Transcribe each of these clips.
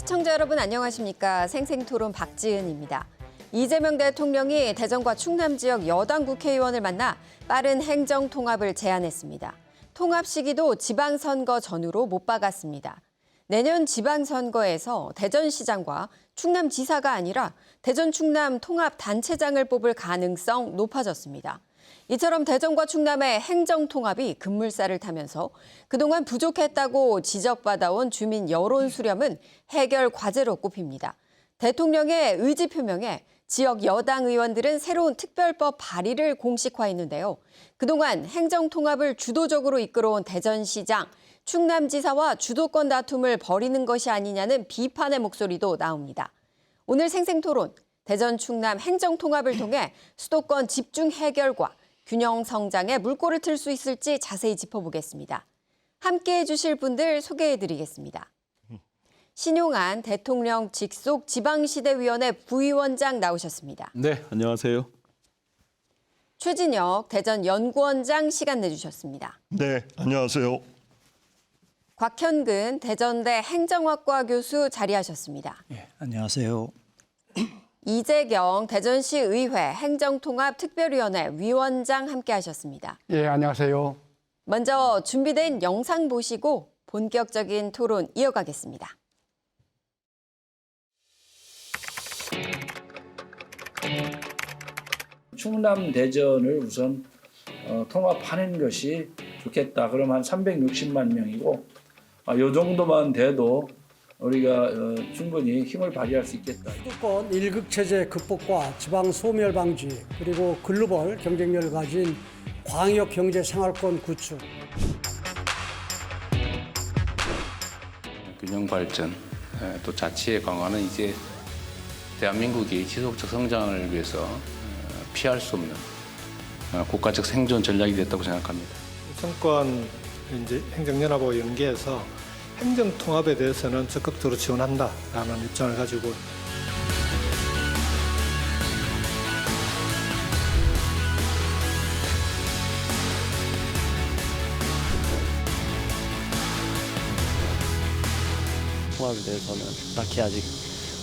시청자 여러분 안녕하십니까? 생생토론 박지은입니다. 이재명 대통령이 대전과 충남 지역 여당 국회의원을 만나 빠른 행정 통합을 제안했습니다. 통합 시기도 지방선거 전후로 못 박았습니다. 내년 지방선거에서 대전시장과 충남지사가 아니라 대전 충남 통합단체장을 뽑을 가능성 높아졌습니다. 이처럼 대전과 충남의 행정통합이 급물살을 타면서 그동안 부족했다고 지적받아온 주민 여론 수렴은 해결 과제로 꼽힙니다. 대통령의 의지 표명에 지역 여당 의원들은 새로운 특별법 발의를 공식화했는데요. 그동안 행정통합을 주도적으로 이끌어온 대전시장, 충남지사와 주도권 다툼을 벌이는 것이 아니냐는 비판의 목소리도 나옵니다. 오늘 생생토론, 대전 충남 행정통합을 통해 수도권 집중 해결과 균형 성장에 물꼬를 틀 수 있을지 자세히 짚어보겠습니다. 함께해 주실 분들 소개해드리겠습니다. 신용한 대통령 직속 지방시대위원회 부위원장 나오셨습니다. 네, 안녕하세요. 최진혁 대전 연구원장 시간 내주셨습니다. 네, 안녕하세요. 곽현근 대전대 행정학과 교수 자리하셨습니다. 네, 안녕하세요. 이재경 대전시 의회 행정통합특별위원회 위원장 함께하셨습니다. 예, 안녕하세요. 먼저 준비된 영상 보시고 본격적인 토론 이어가겠습니다. 충남 대전을 우선 통합하는 것이 좋겠다. 그럼 한 360만 명이고 이 정도만 돼도 우리가 충분히 힘을 발휘할 수 있겠다. 수도권 일극체제 극복과 지방 소멸 방지 그리고 글로벌 경쟁력을 가진 광역 경제 생활권 구축. 균형 발전, 또 자치의 강화는 이제 대한민국이 지속적 성장을 위해서 피할 수 없는 국가적 생존 전략이 됐다고 생각합니다. 정권 이제 행정연합하고 연계해서 행정 통합에 대해서는 적극적으로 지원한다라는 입장을 가지고 통합에 대해서는 딱히 아직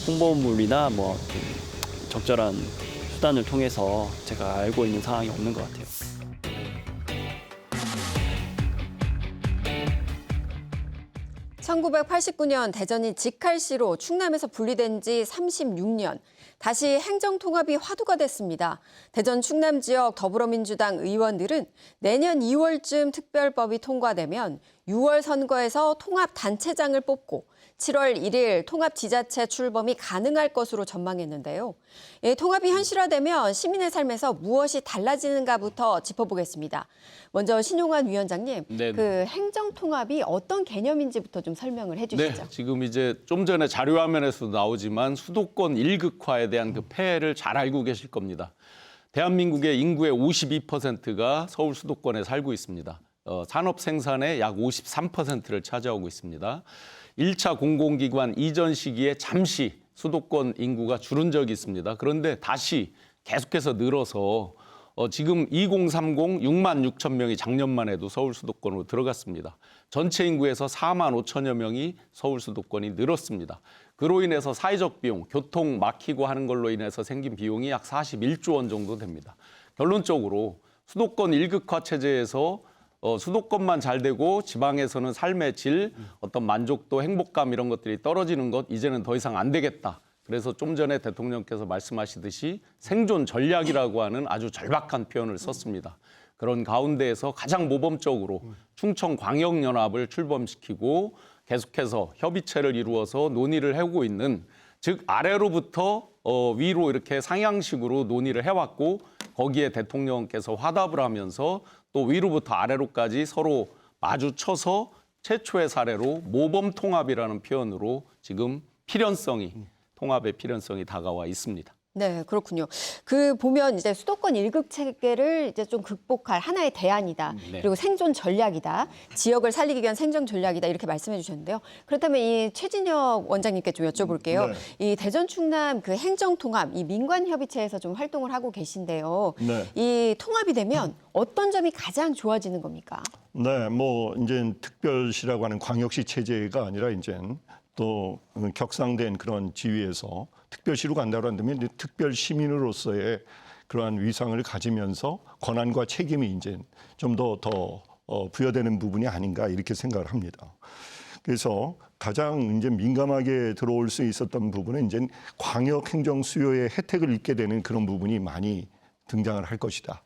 홍보물이나 적절한 수단을 통해서 제가 알고 있는 상황이 없는 것 같아요. (1989년) 대전이 직할시로 충남에서 분리된 지 36년. 다시 행정통합이 화두가 됐습니다. 대전 충남 지역 더불어민주당 의원들은 내년 2월쯤 특별법이 통과되면 6월 선거에서 통합단체장을 뽑고 7월 1일 통합지자체 출범이 가능할 것으로 전망했는데요. 통합이 현실화되면 시민의 삶에서 무엇이 달라지는가부터 짚어보겠습니다. 먼저 신용환 위원장님, 네네. 그 행정통합이 어떤 개념인지부터 좀 설명을 해주시죠. 네, 지금 이제 좀 전에 자료화면에서도 나오지만 수도권 일극화에 대한 그 폐해를 잘 알고 계실 겁니다. 대한민국의 인구의 52%가 서울 수도권에 살고 있습니다. 산업 생산의 약 53%를 차지하고 있습니다. 1차 공공기관 이전 시기에 잠시 수도권 인구가 줄은 적이 있습니다. 그런데 다시 계속해서 늘어서 지금 2030 6만 6천 명이 작년만 해도 서울 수도권으로 들어갔습니다. 전체 인구에서 4만 5천여 명이 서울 수도권이 늘었습니다. 그로 인해서 사회적 비용, 교통 막히고 하는 걸로 인해서 생긴 비용이 약 41조 원 정도 됩니다. 결론적으로 수도권 일극화 체제에서 수도권만 잘 되고 지방에서는 삶의 질, 어떤 만족도, 행복감 이런 것들이 떨어지는 것 이제는 더 이상 안 되겠다. 그래서 좀 전에 대통령께서 말씀하시듯이 생존 전략이라고 하는 아주 절박한 표현을 썼습니다. 그런 가운데에서 가장 모범적으로 충청광역연합을 출범시키고 계속해서 협의체를 이루어서 논의를 해오고 있는, 즉 아래로부터 위로 이렇게 상향식으로 논의를 해왔고 거기에 대통령께서 화답을 하면서 또 위로부터 아래로까지 서로 마주쳐서 최초의 사례로 모범통합이라는 표현으로 지금 통합의 필연성이 다가와 있습니다. 네, 그렇군요. 그 보면 이제 수도권 일극 체계를 이제 좀 극복할 하나의 대안이다. 네. 그리고 생존 전략이다. 지역을 살리기 위한 생존 전략이다. 이렇게 말씀해 주셨는데요. 그렇다면 이 최진혁 원장님께 좀 여쭤볼게요. 네. 이 대전 충남 그 행정 통합, 이 민관 협의체에서 좀 활동을 하고 계신데요. 네. 이 통합이 되면 어떤 점이 가장 좋아지는 겁니까? 네, 뭐 이제 특별시라고 하는 광역시 체제가 아니라 이제 또 격상된 그런 지위에서 특별시로 간다고 한다면 이제 특별 시민으로서의 그러한 위상을 가지면서 권한과 책임이 이제 좀 더 부여되는 부분이 아닌가 이렇게 생각을 합니다. 그래서 가장 이제 민감하게 들어올 수 있었던 부분은 이제 광역 행정 수요의 혜택을 입게 되는 그런 부분이 많이 등장을 할 것이다.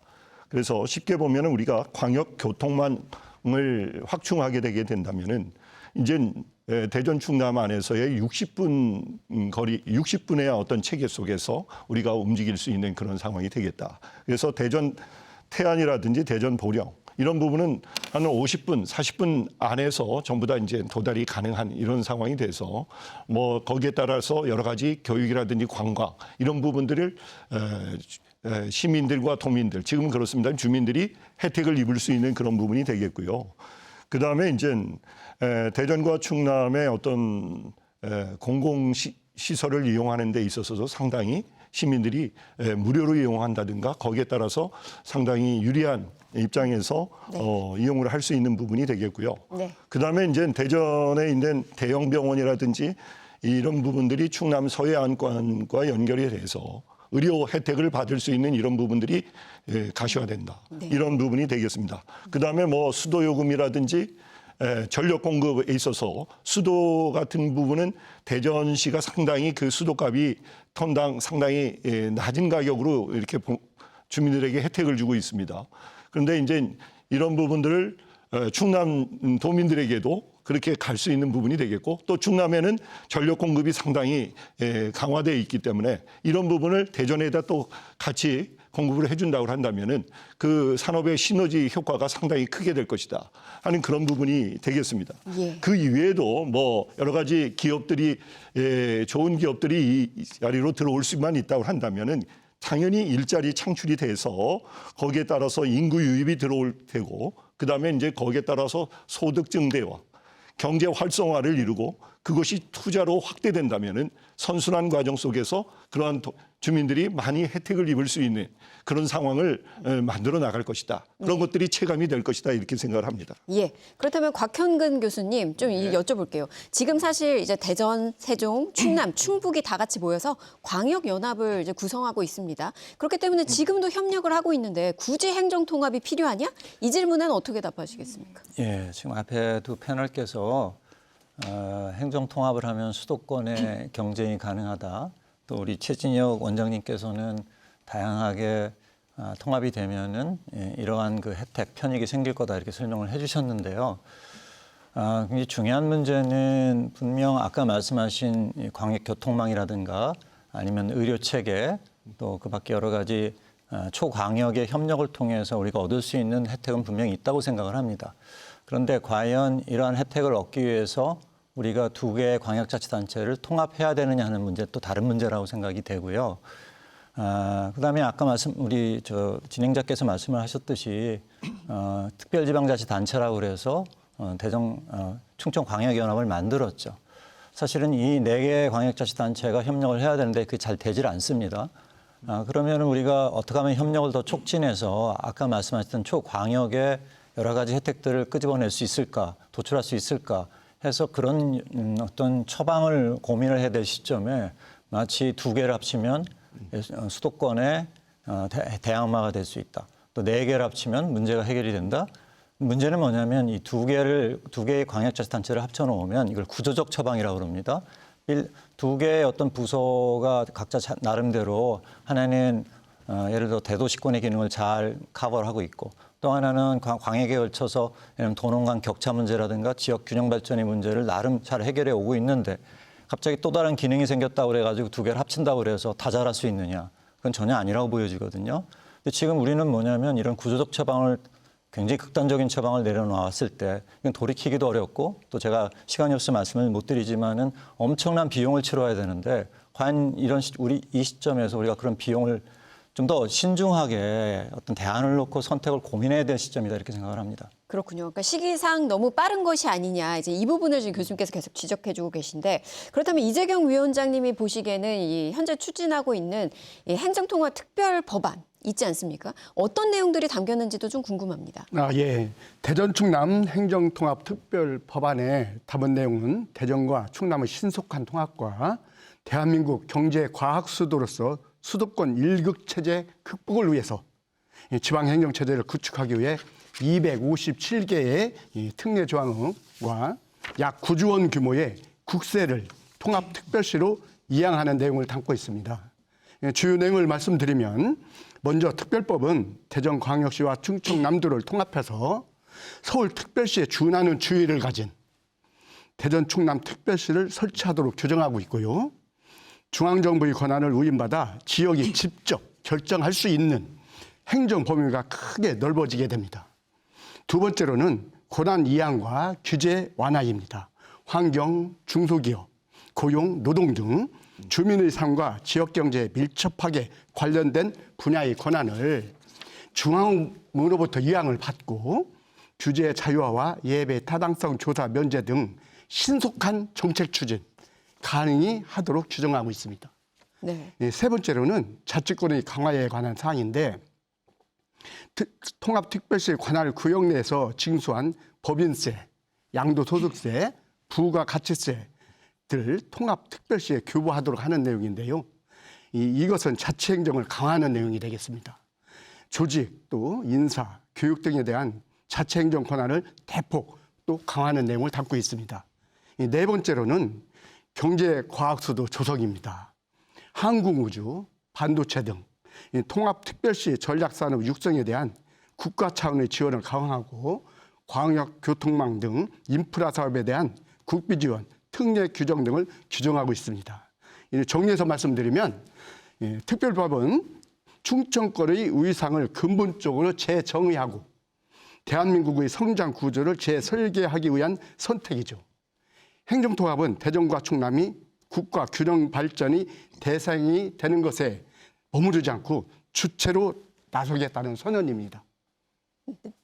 그래서 쉽게 보면 우리가 광역 교통망을 확충하게 되게 된다면은 이제 대전 충남 안에서의 60분 거리, 60분의 어떤 체계 속에서 우리가 움직일 수 있는 그런 상황이 되겠다. 그래서 대전 태안이라든지 대전 보령 이런 부분은 한 50분, 40분 안에서 전부 다 이제 도달이 가능한 이런 상황이 돼서 뭐 거기에 따라서 여러 가지 교육이라든지 관광 이런 부분들을 시민들과 도민들, 지금은 그렇습니다. 주민들이 혜택을 입을 수 있는 그런 부분이 되겠고요. 그다음에 이제 대전과 충남의 어떤 공공시설을 이용하는 데 있어서도 상당히 시민들이 무료로 이용한다든가 거기에 따라서 상당히 유리한 입장에서 네. 이용을 할 수 있는 부분이 되겠고요. 네. 그다음에 이제 대전에 있는 대형 병원이라든지 이런 부분들이 충남 서해안권과 연결이 돼서 의료 혜택을 받을 수 있는 이런 부분들이 가시화된다. 네. 이런 부분이 되겠습니다. 그다음에 뭐 수도 요금이라든지 전력 공급에 있어서 수도 같은 부분은 대전시가 상당히 그 수도값이 톤당 상당히 낮은 가격으로 이렇게 주민들에게 혜택을 주고 있습니다. 그런데 이제 이런 부분들을 충남 도민들에게도 그렇게 갈 수 있는 부분이 되겠고 또 충남에는 전력 공급이 상당히 강화되어 있기 때문에 이런 부분을 대전에다 또 같이 공급을 해준다고 한다면은 그 산업의 시너지 효과가 상당히 크게 될 것이다 하는 그런 부분이 되겠습니다. 예. 그 이외에도 뭐 여러 가지 기업들이 좋은 기업들이 이 자리로 들어올 수만 있다고 한다면은 당연히 일자리 창출이 돼서 거기에 따라서 인구 유입이 들어올 테고 그다음에 이제 거기에 따라서 소득 증대와 경제 활성화를 이루고 그것이 투자로 확대된다면은 선순환 과정 속에서 그러한 주민들이 많이 혜택을 입을 수 있는 그런 상황을 만들어 나갈 것이다. 그런 것들이 체감이 될 것이다 이렇게 생각을 합니다. 예. 그렇다면 곽현근 교수님 좀 여쭤볼게요. 지금 사실 이제 대전, 세종, 충남, 충북이 다 같이 모여서 광역 연합을 이제 구성하고 있습니다. 그렇기 때문에 지금도 협력을 하고 있는데 굳이 행정 통합이 필요하냐? 이 질문에는 어떻게 답하시겠습니까? 예, 지금 앞에 두 패널께서 행정 통합을 하면 수도권의 경쟁이 가능하다. 또 우리 최진혁 원장님께서는 다양하게 통합이 되면은 이러한 그 혜택, 편익이 생길 거다 이렇게 설명을 해주셨는데요. 굉장히 중요한 문제는 분명 아까 말씀하신 광역 교통망이라든가 아니면 의료 체계 또 그밖에 여러 가지 초광역의 협력을 통해서 우리가 얻을 수 있는 혜택은 분명히 있다고 생각을 합니다. 그런데 과연 이러한 혜택을 얻기 위해서 우리가 두 개의 광역자치단체를 통합해야 되느냐 하는 문제 또 다른 문제라고 생각이 되고요. 그다음에 아까 우리 진행자께서 말씀을 하셨듯이 특별지방자치단체라고 그래서 충청광역연합을 만들었죠. 사실은 이 네 개의 광역자치단체가 협력을 해야 되는데 그게 잘 되질 않습니다. 그러면 우리가 어떻게 하면 협력을 더 촉진해서 아까 말씀하셨던 초광역의 여러 가지 혜택들을 끄집어낼 수 있을까, 도출할 수 있을까 해서 그런 어떤 처방을 고민을 해야 될 시점에 마치 두 개를 합치면 수도권의 대항마가 될 수 있다. 또 네 개를 합치면 문제가 해결이 된다. 문제는 뭐냐면 이 두 개의 광역자치단체를 합쳐놓으면 이걸 구조적 처방이라고 그럽니다. 두 개의 어떤 부서가 각자 나름대로 하나는 예를 들어 대도시권의 기능을 잘 커버를 하고 있고 또 하나는 광역에 걸쳐서 도농 간 격차 문제라든가 지역 균형 발전의 문제를 나름 잘 해결해 오고 있는데 갑자기 또 다른 기능이 생겼다고 그래가지고 두 개를 합친다고 그래서 다 잘할 수 있느냐. 그건 전혀 아니라고 보여지거든요. 근데 지금 우리는 뭐냐면 이런 구조적 처방을 굉장히 극단적인 처방을 내려놓았을 때 이건 돌이키기도 어렵고 또 제가 시간이 없어 말씀을 못 드리지만은 엄청난 비용을 치러야 되는데 과연 우리 이 시점에서 우리가 그런 비용을 좀 더 신중하게 어떤 대안을 놓고 선택을 고민해야 될 시점이다 이렇게 생각을 합니다. 그렇군요. 그러니까 시기상 너무 빠른 것이 아니냐 이제 이 부분을 지금 교수님께서 계속 지적해주고 계신데 그렇다면 이재경 위원장님이 보시기에는 이 현재 추진하고 있는 이 행정통합 특별 법안 있지 않습니까? 어떤 내용들이 담겼는지도 좀 궁금합니다. 예. 대전 충남 행정통합특별법안에 담은 내용은 대전과 충남의 신속한 통합과 대한민국 경제과학수도로서 수도권 일극체제 극복을 위해서 지방행정체제를 구축하기 위해 257개의 특례 조항과 약 9조 원 규모의 국세를 통합특별시로 이양하는 내용을 담고 있습니다. 주요 내용을 말씀드리면 먼저 특별법은 대전광역시와 충청남도를 통합해서 서울특별시에 준하는 주위를 가진 대전 충남특별시를 설치하도록 규정하고 있고요. 중앙정부의 권한을 위임받아 지역이 직접 결정할 수 있는 행정 범위가 크게 넓어지게 됩니다. 두 번째로는 권한 이양과 규제 완화입니다. 환경, 중소기업, 고용, 노동 등 주민의 삶과 지역경제에 밀접하게 관련된 분야의 권한을 중앙으로부터 이양을 받고 규제 자유화와 예배 타당성 조사 면제 등 신속한 정책 추진 가능히 하도록 규정하고 있습니다. 네. 세 번째로는 자치권의 강화에 관한 사항인데 통합특별시의 관할 구역 내에서 징수한 법인세, 양도소득세, 부가가치세 들 통합특별시에 교부하도록 하는 내용인데요. 이것은 자치행정을 강화하는 내용이 되겠습니다. 조직, 또 인사, 교육 등에 대한 자치행정 권한을 대폭 또 강화하는 내용을 담고 있습니다. 네 번째로는 경제과학수도 조성입니다. 항공우주, 반도체 등 통합특별시 전략산업 육성에 대한 국가 차원의 지원을 강화하고 광역교통망 등 인프라 사업에 대한 국비 지원, 특례 규정 등을 규정하고 있습니다. 정리해서 말씀드리면 특별법은 충청권의 위상을 근본적으로 재정의하고 대한민국의 성장 구조를 재설계하기 위한 선택이죠. 행정통합은 대전과 충남이 국가 균형 발전이 대상이 되는 것에 머무르지 않고 주체로 나서겠다는 선언입니다.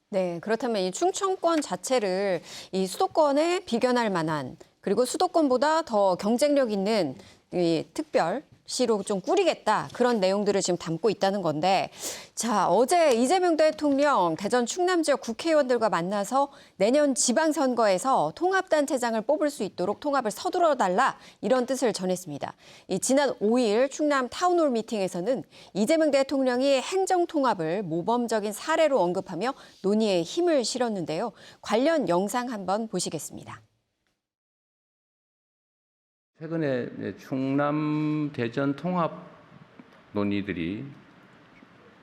네, 그렇다면 이 충청권 자체를 이 수도권에 비견할 만한 그리고 수도권보다 더 경쟁력 있는 이 특별시로 좀 꾸리겠다 그런 내용들을 지금 담고 있다는 건데 자 어제 이재명 대통령 대전 충남 지역 국회의원들과 만나서 내년 지방선거에서 통합단체장을 뽑을 수 있도록 통합을 서둘러달라 이런 뜻을 전했습니다. 이 지난 5일 충남 타운홀 미팅에서는 이재명 대통령이 행정통합을 모범적인 사례로 언급하며 논의에 힘을 실었는데요. 관련 영상 한번 보시겠습니다. 최근에 충남 대전 통합 논의들이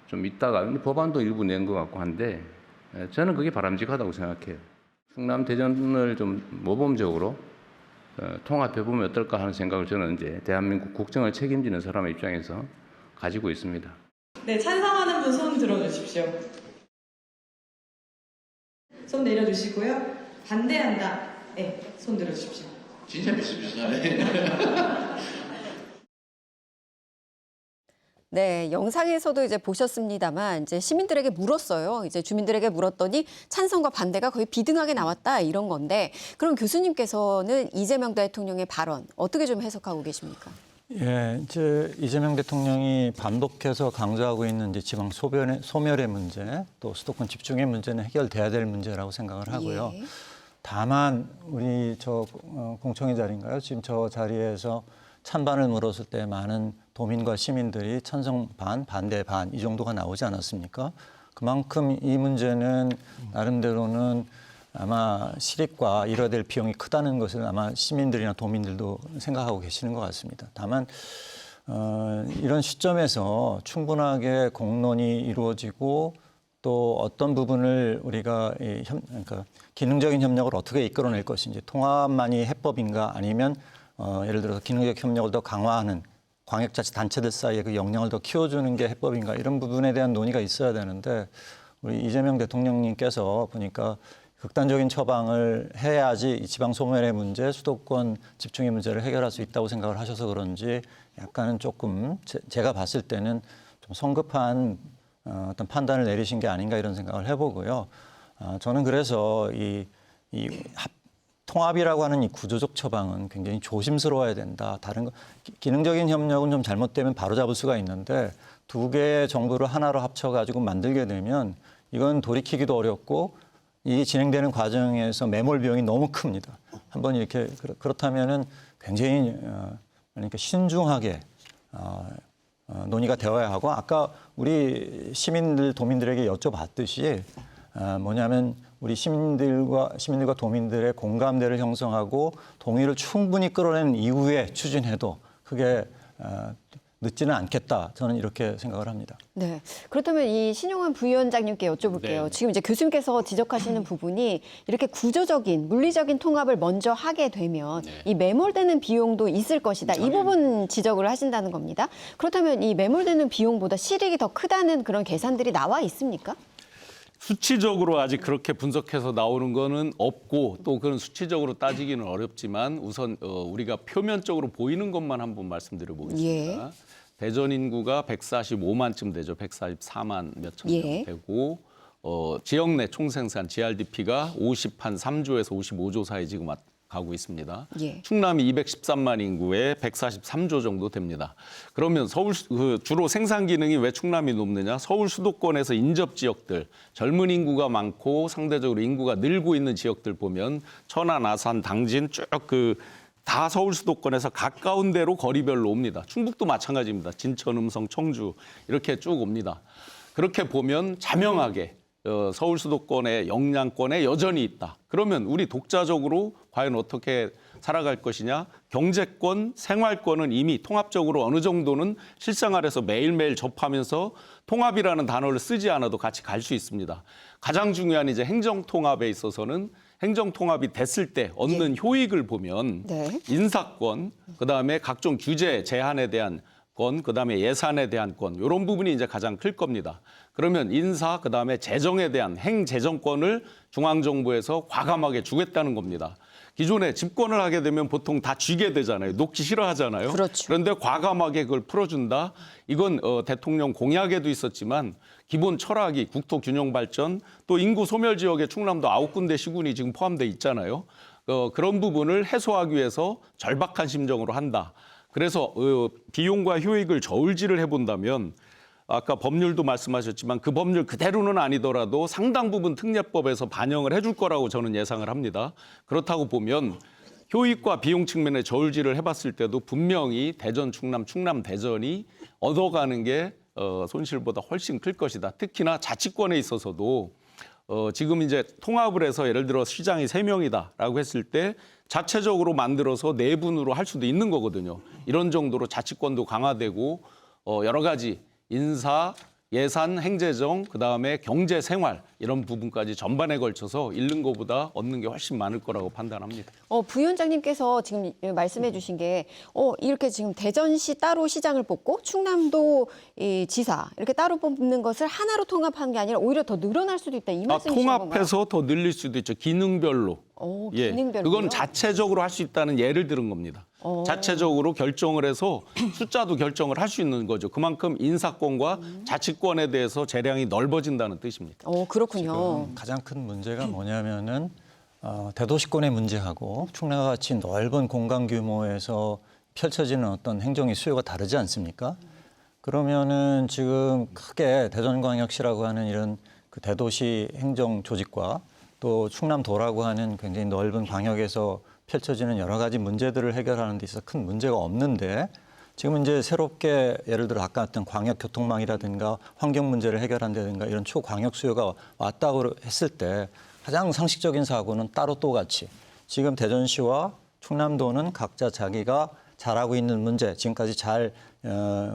좀 있다가 법안도 일부 낸 것 같고 한데 저는 그게 바람직하다고 생각해요. 충남 대전을 좀 모범적으로 통합해 보면 어떨까 하는 생각을 저는 이제 대한민국 국정을 책임지는 사람의 입장에서 가지고 있습니다. 네, 찬성하는 분 손 들어주십시오. 손 내려주시고요. 반대한다. 네, 손 들어주십시오. 진짜 비슷비슷하네. 네, 영상에서도 이제 보셨습니다만 이제 시민들에게 물었어요. 이제 주민들에게 물었더니 찬성과 반대가 거의 비등하게 나왔다 이런 건데 그럼 교수님께서는 이재명 대통령의 발언 어떻게 좀 해석하고 계십니까? 예, 이제 이재명 대통령이 반복해서 강조하고 있는 이제 지방 소멸의 문제, 또 수도권 집중의 문제는 해결돼야 될 문제라고 생각을 하고요. 예. 다만 우리 공청회 자리인가요? 지금 저 자리에서 찬반을 물었을 때 많은 도민과 시민들이 찬성 반, 반대 반 이 정도가 나오지 않았습니까? 그만큼 이 문제는 나름대로는 아마 실익과 이뤄야 될 비용이 크다는 것을 아마 시민들이나 도민들도 생각하고 계시는 것 같습니다. 다만 이런 시점에서 충분하게 공론이 이루어지고 또 어떤 부분을 우리가 그러니까 기능적인 협력을 어떻게 이끌어낼 것인지 통합만이 해법인가 아니면 예를 들어서 기능적 협력을 더 강화하는 광역자치단체들 사이에 그 역량을 더 키워주는 게 해법인가 이런 부분에 대한 논의가 있어야 되는데 우리 이재명 대통령님께서 보니까 극단적인 처방을 해야지 이 지방 소멸의 문제, 수도권 집중의 문제를 해결할 수 있다고 생각을 하셔서 그런지 약간은 조금 제가 봤을 때는 좀 성급한 어떤 판단을 내리신 게 아닌가 이런 생각을 해보고요. 저는 그래서 통합이라고 하는 이 구조적 처방은 굉장히 조심스러워야 된다. 다른 기능적인 협력은 좀 잘못되면 바로잡을 수가 있는데 두 개의 정부를 하나로 합쳐가지고 만들게 되면 이건 돌이키기도 어렵고 이게 진행되는 과정에서 매몰 비용이 너무 큽니다. 한번 이렇게 그렇다면은 굉장히 그러니까 신중하게 논의가 되어야 하고 아까 우리 시민들 도민들에게 여쭤봤듯이 뭐냐면 우리 시민들과 도민들의 공감대를 형성하고 동의를 충분히 끌어낸 이후에 추진해도 그게 늦지는 않겠다. 저는 이렇게 생각을 합니다. 네. 그렇다면 이 신용환 부위원장님께 여쭤볼게요. 네. 지금 이제 교수님께서 지적하시는 부분이 이렇게 구조적인 물리적인 통합을 먼저 하게 되면 이 매몰되는 비용도 있을 것이다. 이 부분 지적을 하신다는 겁니다. 그렇다면 이 매몰되는 비용보다 실익이 더 크다는 그런 계산들이 나와 있습니까? 수치적으로 아직 그렇게 분석해서 나오는 거는 없고 또 그런 수치적으로 따지기는 어렵지만 우선 우리가 표면적으로 보이는 것만 한번 말씀드려 보겠습니다. 대전 인구가 145만쯤 되죠. 144만 몇천 명 되고 지역 내 총생산 GRDP가 3조에서 55조 사이 지금 가고 있습니다. 충남이 213만 인구에 143조 정도 됩니다. 그러면 서울 주로 생산 기능이 왜 충남이 높느냐? 서울 수도권에서 인접 지역들, 젊은 인구가 많고 상대적으로 인구가 늘고 있는 지역들 보면 천안, 아산, 당진 쭉 다 서울 수도권에서 가까운 데로 거리별로 옵니다. 충북도 마찬가지입니다. 진천, 음성, 청주 이렇게 쭉 옵니다. 그렇게 보면 자명하게 서울 수도권의 영향권에 여전히 있다. 그러면 우리 독자적으로 과연 어떻게 살아갈 것이냐? 경제권, 생활권은 이미 통합적으로 어느 정도는 실생활에서 매일매일 접하면서 통합이라는 단어를 쓰지 않아도 같이 갈 수 있습니다. 가장 중요한 이제 행정통합에 있어서는 행정통합이 됐을 때 얻는 효익을 보면 인사권, 그다음에 각종 규제 제한에 대한 건, 그다음에 예산에 대한 건 이런 부분이 이제 가장 클 겁니다. 그러면 인사, 그다음에 재정에 대한 행재정권을 중앙정부에서 과감하게 주겠다는 겁니다. 기존에 집권을 하게 되면 보통 다 쥐게 되잖아요. 놓기 싫어하잖아요. 그렇죠. 그런데 과감하게 그걸 풀어준다. 이건 대통령 공약에도 있었지만 기본 철학이 국토균형 발전, 또 인구 소멸 지역에 충남도 9군데 시군이 지금 포함되어 있잖아요. 그런 부분을 해소하기 위해서 절박한 심정으로 한다. 그래서 비용과 효익을 저울질을 해본다면 아까 법률도 말씀하셨지만 그 법률 그대로는 아니더라도 상당 부분 특례법에서 반영을 해줄 거라고 저는 예상을 합니다. 그렇다고 보면 효익과 비용 측면에 저울질을 해봤을 때도 분명히 대전, 충남, 충남, 대전이 얻어가는 게 손실보다 훨씬 클 것이다. 특히나 자치권에 있어서도 지금 이제 통합을 해서 예를 들어 시장이 3명이다라고 했을 때 자체적으로 만들어서 내분으로 할 수도 있는 거거든요. 이런 정도로 자치권도 강화되고 여러 가지 인사, 예산, 행재정, 그다음에 경제, 생활 이런 부분까지 전반에 걸쳐서 잃는 것보다 얻는 게 훨씬 많을 거라고 판단합니다. 부위원장님께서 지금 말씀해 주신 게 이렇게 지금 대전시 따로 시장을 뽑고 충남도 이 지사 이렇게 따로 뽑는 것을 하나로 통합하는 게 아니라 오히려 더 늘어날 수도 있다. 이 말씀이신 건가요? 통합해서 더 늘릴 수도 있죠. 기능별로. 기능별로요? 그건 자체적으로 할 수 있다는 예를 들은 겁니다. 자체적으로 결정을 해서 숫자도 결정을 할 수 있는 거죠. 그만큼 인사권과 자치권에 대해서 재량이 넓어진다는 뜻입니다. 그렇군요. 가장 큰 문제가 뭐냐면은 대도시권의 문제하고 충남과 같이 넓은 공간 규모에서 펼쳐지는 어떤 행정의 수요가 다르지 않습니까? 그러면은 지금 크게 대전광역시라고 하는 이런 그 대도시 행정 조직과 또 충남도라고 하는 굉장히 넓은 광역에서 펼쳐지는 여러 가지 문제들을 해결하는 데 있어서 큰 문제가 없는데 지금 이제 새롭게 예를 들어 아까 했던 광역 교통망이라든가 환경 문제를 해결한다든가 이런 초광역 수요가 왔다고 했을 때 가장 상식적인 사고는 따로 또 같이 지금 대전시와 충남도는 각자 자기가 잘하고 있는 문제, 지금까지 잘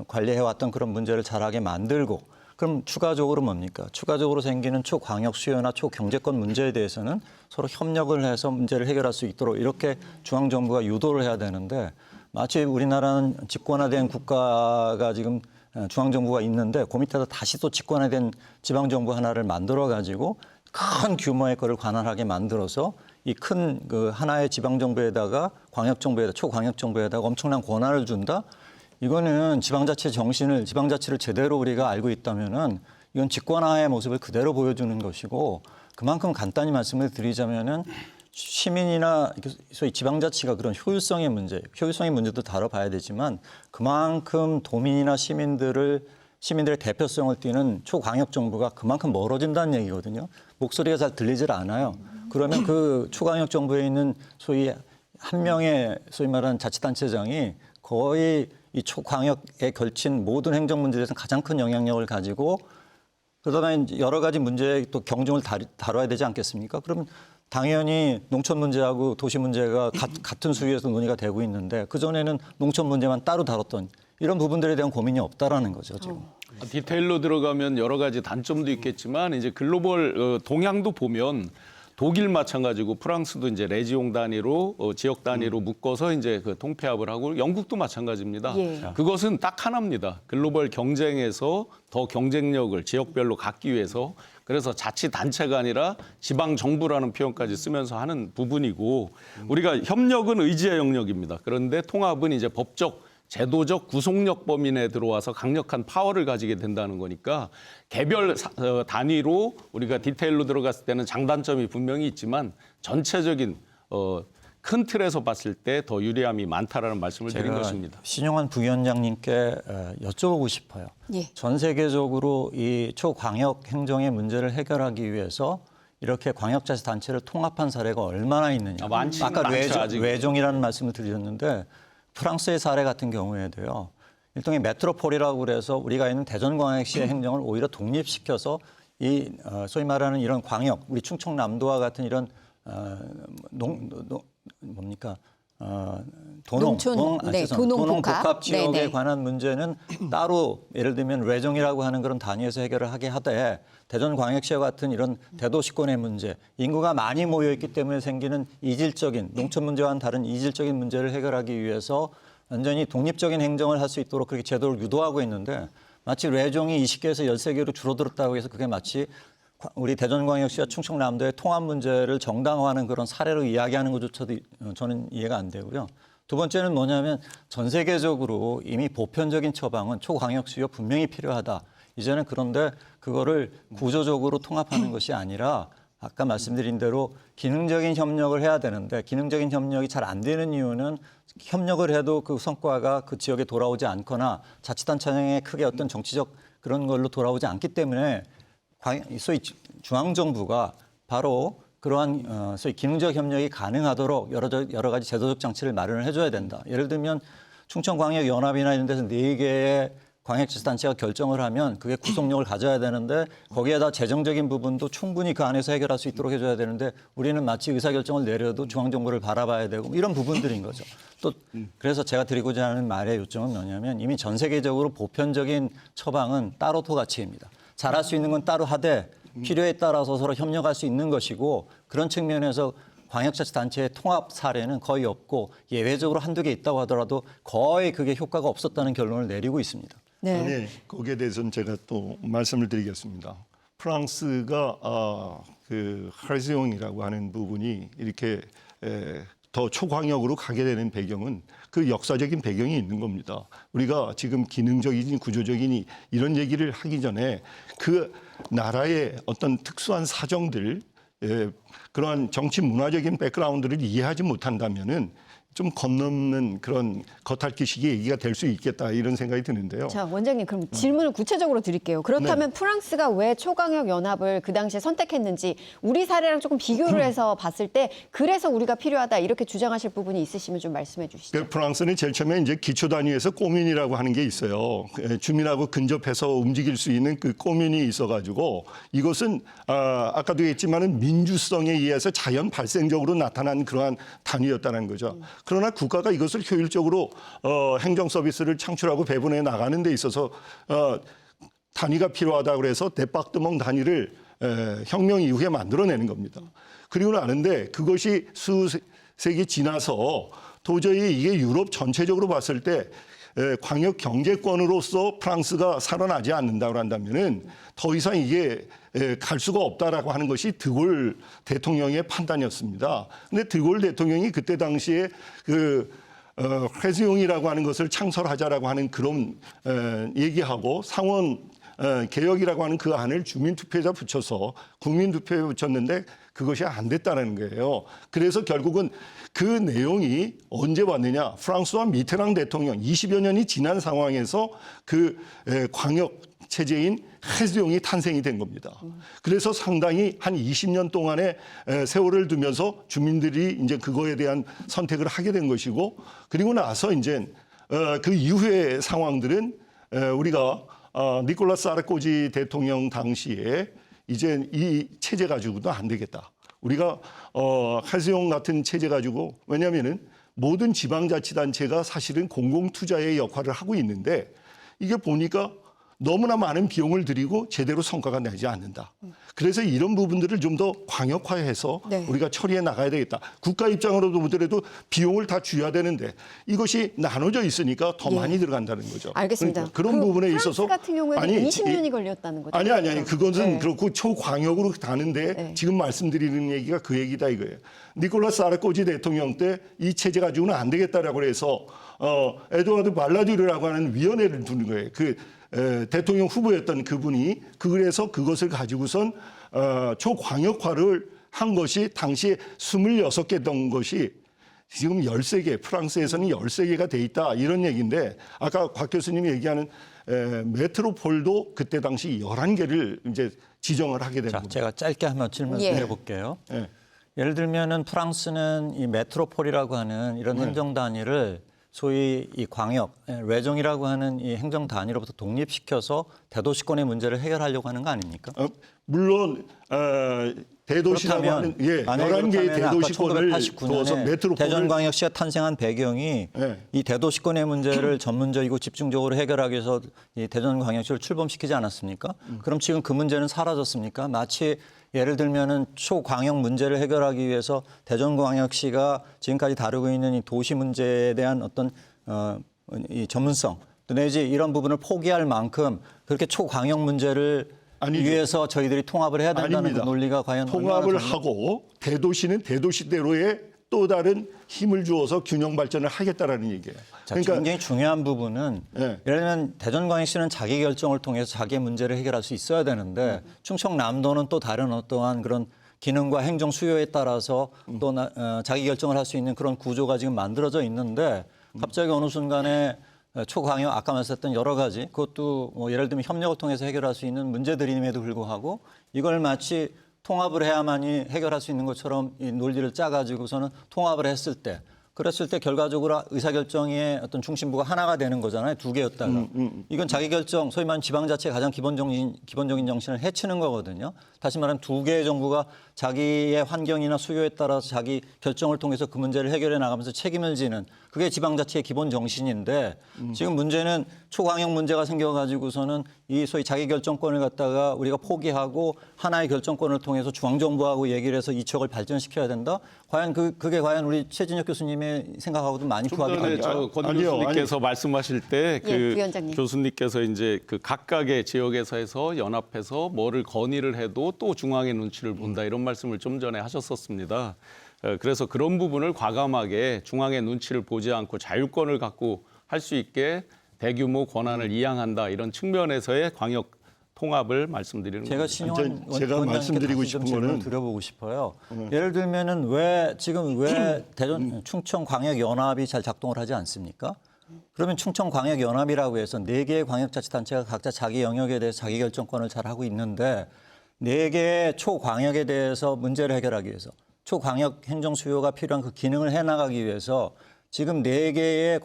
관리해왔던 그런 문제를 잘하게 만들고 그럼 추가적으로 뭡니까? 추가적으로 생기는 초광역 수요나 초경제권 문제에 대해서는 서로 협력을 해서 문제를 해결할 수 있도록 이렇게 중앙정부가 유도를 해야 되는데 마치 우리나라는 집권화된 국가가 지금 중앙정부가 있는데 그 밑에서 다시 또 집권화된 지방정부 하나를 만들어가지고 큰 규모의 거를 관할하게 만들어서 이 큰 그 하나의 지방정부에다가 광역정부에다 초광역정부에다가 엄청난 권한을 준다? 이거는 지방자치를 제대로 우리가 알고 있다면은 이건 집권화의 모습을 그대로 보여주는 것이고 그만큼 간단히 말씀을 드리자면은 시민이나 소위 지방자치가 그런 효율성의 문제도 다뤄봐야 되지만 그만큼 도민이나 시민들의 대표성을 띠는 초광역 정부가 그만큼 멀어진다는 얘기거든요. 목소리가 잘 들리질 않아요. 그러면 그 초광역 정부에 있는 소위 한 명의 소위 말하는 자치단체장이 거의 이 초광역에 걸친 모든 행정 문제에 대해서 가장 큰 영향력을 가지고 그러다가 여러 가지 문제에 또 경중을 다뤄야 되지 않겠습니까? 그러면 당연히 농촌 문제하고 도시 문제가 같은 수위에서 논의가 되고 있는데 그전에는 농촌 문제만 따로 다뤘던 이런 부분들에 대한 고민이 없다라는 거죠, 지금. 디테일로 들어가면 여러 가지 단점도 있겠지만 이제 글로벌 동향도 보면 독일 마찬가지고 프랑스도 이제 레지옹 단위로 지역 단위로 묶어서 이제 그 통폐합을 하고 영국도 마찬가지입니다. 예. 그것은 딱 하나입니다. 글로벌 경쟁에서 더 경쟁력을 지역별로 갖기 위해서 그래서 자치단체가 아니라 지방정부라는 표현까지 쓰면서 하는 부분이고 우리가 협력은 의지의 영역입니다. 그런데 통합은 이제 법적 제도적 구속력 범위 내에 들어와서 강력한 파워를 가지게 된다는 거니까 개별 단위로 우리가 디테일로 들어갔을 때는 장단점이 분명히 있지만 전체적인 큰 틀에서 봤을 때 더 유리함이 많다라는 말씀을 드린 것입니다. 신용환 부위원장님께 여쭤보고 싶어요. 예. 전 세계적으로 이 초광역 행정의 문제를 해결하기 위해서 이렇게 광역자치단체를 통합한 사례가 얼마나 있느냐. 많지는 아까 않죠, 아직은. 외종이라는 말씀을 드렸는데 프랑스의 사례 같은 경우에도요. 일종의 메트로폴이라고 그래서 우리가 있는 대전광역시의 행정을 오히려 독립시켜서 이 소위 말하는 이런 광역, 우리 충청남도와 같은 이런 도농복합 지역에 네네. 관한 문제는 따로 예를 들면 외정이라고 하는 그런 단위에서 해결을 하게 하되 대전광역시와 같은 이런 대도시권의 문제, 인구가 많이 모여 있기 때문에 생기는 이질적인 농촌 문제와는 다른 이질적인 문제를 해결하기 위해서 완전히 독립적인 행정을 할 수 있도록 그렇게 제도를 유도하고 있는데 마치 외종이 20개에서 13개로 줄어들었다고 해서 그게 마치 우리 대전광역시와 충청남도의 통합 문제를 정당화하는 그런 사례로 이야기하는 것조차도 저는 이해가 안 되고요. 두 번째는 뭐냐면 전 세계적으로 이미 보편적인 처방은 초광역수요 분명히 필요하다. 이제는 그런데 그거를 구조적으로 통합하는 것이 아니라 아까 말씀드린 대로 기능적인 협력을 해야 되는데 기능적인 협력이 잘 안 되는 이유는 협력을 해도 그 성과가 그 지역에 돌아오지 않거나 자치단체장의 크게 어떤 정치적 그런 걸로 돌아오지 않기 때문에 소위 중앙정부가 바로 그러한 소위 기능적 협력이 가능하도록 여러 가지 제도적 장치를 마련을 해줘야 된다. 예를 들면 충청광역연합이나 이런 데서 4개의 광역자치단체가 결정을 하면 그게 구속력을 가져야 되는데 거기에다 재정적인 부분도 충분히 그 안에서 해결할 수 있도록 해줘야 되는데 우리는 마치 의사결정을 내려도 중앙정부를 바라봐야 되고 이런 부분들인 거죠. 또 그래서 제가 드리고자 하는 말의 요점은 뭐냐면 이미 전 세계적으로 보편적인 처방은 따로 토가치입니다. 잘할 수 있는 건 따로 하되 필요에 따라서 서로 협력할 수 있는 것이고 그런 측면에서 광역자치단체의 통합 사례는 거의 없고 예외적으로 한두 개 있다고 하더라도 거의 그게 효과가 없었다는 결론을 내리고 있습니다. 네. 네, 거기에 대해서는 제가 또 말씀을 드리겠습니다. 프랑스가 그 하르세옹이라고 하는 부분이 이렇게 더 초광역으로 가게 되는 배경은 그 역사적인 배경이 있는 겁니다. 우리가 지금 기능적이니 구조적이니 이런 얘기를 하기 전에 그 나라의 어떤 특수한 사정들, 그러한 정치 문화적인 백그라운드를 이해하지 못한다면은 좀 건넘는 그런 겉핥기식의 얘기가 될 수 있겠다 이런 생각이 드는데요. 자, 원장님 그럼 질문을 구체적으로 드릴게요. 그렇다면 프랑스가 왜 초광역 연합을 그 당시에 선택했는지 우리 사례랑 조금 비교를 해서 봤을 때 그래서 우리가 필요하다 이렇게 주장하실 부분이 있으시면 좀 말씀해 주시죠. 프랑스는 제일 처음에 이제 기초 단위에서 꼬민이라고 하는 게 있어요. 주민하고 근접해서 움직일 수 있는 그 꼬민이 있어가지고 이것은 아까도 했지만은 민주성에 의해서 자연 발생적으로 나타난 그러한 단위였다는 거죠. 그러나 국가가 이것을 효율적으로 행정 서비스를 창출하고 배분해 나가는 데 있어서 단위가 필요하다고 해서 데파르트먼 단위를 혁명 이후에 만들어내는 겁니다. 그리고 나는데 그것이 수세기 지나서 도저히 이게 유럽 전체적으로 봤을 때 광역 경제권으로서 프랑스가 살아나지 않는다고 한다면은 더 이상 이게 갈 수가 없다라고 하는 것이 드골 대통령의 판단이었습니다. 근데 드골 대통령이 그때 당시에 그 회수용이라고 하는 것을 창설하자라고 하는 그런 얘기하고 상원 개혁이라고 하는 그 안을 주민투표에다 붙여서 국민투표에 붙였는데 그것이 안 됐다는 거예요. 그래서 결국은 그 내용이 언제 왔느냐. 프랑스와 미테랑 대통령 20여 년이 지난 상황에서 그 광역 체제인 해수용이 탄생이 된 겁니다. 그래서 상당히 한 20년 동안의 세월을 두면서 주민들이 이제 그거에 대한 선택을 하게 된 것이고, 그리고 나서 이제 그 이후의 상황들은 우리가 니콜라 사르코지 대통령 당시에 이제 이 체제 가지고도 안 되겠다. 우리가 해수용 같은 체제 가지고, 왜냐하면은 모든 지방자치단체가 사실은 공공투자의 역할을 하고 있는데 이게 보니까 너무나 많은 비용을 들이고 제대로 성과가 나지 않는다. 그래서 이런 부분들을 좀 더 광역화해서 네. 우리가 처리해 나가야 되겠다. 국가 입장으로도 보더라도 비용을 다 줘야 되는데 이것이 나눠져 있으니까 더 많이 들어간다는 거죠. 알겠습니다. 그러니까 그런 부분에 프랑스 있어서 같은 경우에는 20년이 걸렸다는 거죠. 아니 그것은 네. 그렇고 초광역으로 가는데 네. 지금 말씀드리는 얘기가 그 얘기다 이거예요. 니콜라 사르코지 대통령 때 이 체제 가지고는 안 되겠다라고 해서 에드와르드 발라듀르라고 하는 위원회를 두는 거예요. 대통령 후보였던 그분이 그래서 그것을 가지고선 초광역화를 한 것이 당시에 26개던 것이 지금 13개, 프랑스에서는 13개가 돼 있다 이런 얘기인데, 아까 곽 교수님이 얘기하는 메트로폴도 그때 당시 11개를 이제 지정을 하게 된 겁니다. 제가 짧게 한번 질문해 볼게요. 예. 예를 들면은 프랑스는 이 메트로폴이라고 하는 이런 행정 단위를 소위 이 광역, 외정이라고 하는 이 행정 단위로부터 독립시켜서 대도시권의 문제를 해결하려고 하는 거 아닙니까? 물론 대도시라고 하는 11개의 대도시권을 두어서 메트로폴을 대전광역시가 탄생한 배경이 이 대도시권의 문제를 전문적이고 집중적으로 해결하기 위해서 이 대전광역시를 출범시키지 않았습니까? 그럼 지금 그 문제는 사라졌습니까? 마치 예를 들면은 초광역 문제를 해결하기 위해서 대전광역시가 지금까지 다루고 있는 이 도시 문제에 대한 어떤 이 전문성 내지 이런 부분을 포기할 만큼 그렇게 초광역 문제를 위해서 저희들이 통합을 해야 된다는 아닙니다. 그 논리가 과연 통합을 하고 대도시는 대도시대로의 또 다른 힘을 주어서 균형 발전을 하겠다라는 얘기예요. 자, 굉장히 중요한 부분은 예를 들면 대전광역시는 자기 결정을 통해서 자기의 문제를 해결할 수 있어야 되는데 충청남도는 또 다른 어떠한 그런 기능과 행정 수요에 따라서 또 자기 결정을 할 수 있는 그런 구조가 지금 만들어져 있는데 갑자기 어느 순간에 초광역 아까 말씀했던 여러 가지 그것도 뭐 예를 들면 협력을 통해서 해결할 수 있는 문제들임에도 불구하고 이걸 마치 통합을 해야만이 해결할 수 있는 것처럼 이 논리를 짜가지고서는 통합을 했을 때 그랬을 때 결과적으로 의사결정의 어떤 중심부가 하나가 되는 거잖아요. 두 개였다가. 이건 자기결정, 소위 말하는 지방자치의 가장 기본적인 정신을 해치는 거거든요. 다시 말하면 두 개의 정부가 자기의 환경이나 수요에 따라서 자기 결정을 통해서 그 문제를 해결해 나가면서 책임을 지는 그게 지방자치의 기본 정신인데 지금 문제는 초광역 문제가 생겨가지고서는 이 소위 자기결정권을 갖다가 우리가 포기하고 하나의 결정권을 통해서 중앙정부하고 얘기를 해서 이 지역을 발전시켜야 된다? 과연 그게 과연 우리 최진혁 교수님의 생각하고도 많이 부합이 됩니까? 권 교수님께서 말씀하실 때 교수님께서 이제 그 각각의 지역에서 해서 연합해서 뭐를 건의를 해도 또 중앙의 눈치를 본다 이런 말씀을 좀 전에 하셨었습니다. 그래서 그런 부분을 과감하게 중앙의 눈치를 보지 않고 자율권을 갖고 할 수 있게 대규모 권한을 이양한다 이런 측면에서의 광역 통합을 말씀드리는 겁니다. 제가 말씀드리고 싶은 거는 드려보고 싶어요. 예를 들면은 왜 대전 충청 광역 연합이 잘 작동을 하지 않습니까? 그러면 충청 광역 연합이라고 해서 4개의 광역자치단체가 각자 자기 영역에 대해서 자기 결정권을 잘 하고 있는데 4개의 초광역에 대해서 문제를 해결하기 위해서 초광역 행정 수요가 필요한 그 기능을 해나가기 위해서 지금 4개의